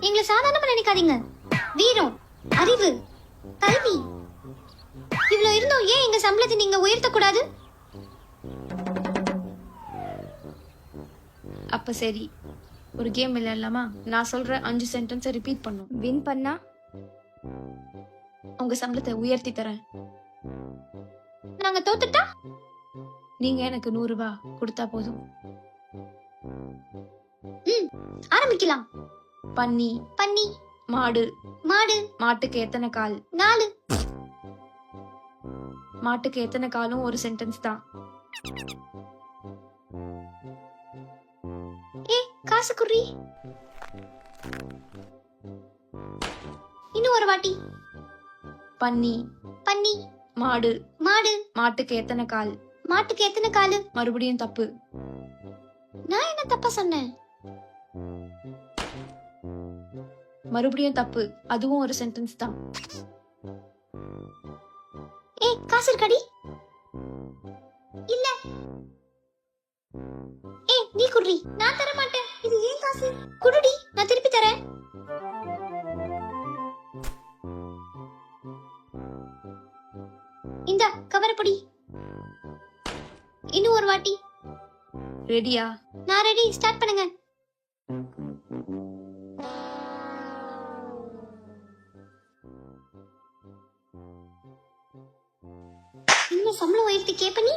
எங்களை சாதாரணமா நினைக்காதீங்க. வீரம், அறிவு, கல்வி இவ்வளவு இருந்தோம் ஏன் எங்க சம்பளத்தை நீங்க உயர்த்த கூடாது? அப்ப சரி, ஒரு கேம் விளையாடலாமா? நான் சொல்ற 5 சென்டென்ஸை ரிப்பீட் பண்ணும். வின் பண்ணா உங்க சம்பளத்தை உயர்த்தி தரேன். நாங்க தோத்துட்டா நீங்க எனக்கு 100 ரூபாய் கொடுத்தா போதும். ஆரம்பிக்கலாம். பன்னி, பன்னி, மாடு. மாடு. மாட்டுக்கு எத்தனை கால்? 4. மாட்டுக்கு எத்தனை காலும் ஒரு சென்டென்ஸ் தான். காசு குறி. இன்னும் ஒரு வாட்டி. பன்னி, பன்னி, மாடு. மாடு. மாட்டுக்கு எத்தனை கால்? மாட்டுக்கு எத்தனை காலு? மறுபடியும் தப்பு. நான் என்ன தப்பா சொன்னேன்? மறுபடியும் தப்பு. அதுவும் ஒரு சென்டென்ஸ் தான். காசு இருக்காடி? இல்ல. நீ குடுறி. நான் தர மாட்டேன். இது ஏன் காசு? குடுடி, நான் திருப்பி தரேன். இந்த கவரப்படி. இன்னும் ஒரு வாட்டி. ரெடியா? நான் ரெடி. ஸ்டார்ட் பண்ணுங்க. இன்னும் சம்பளம் உயர்த்தி கேப்ப நீ?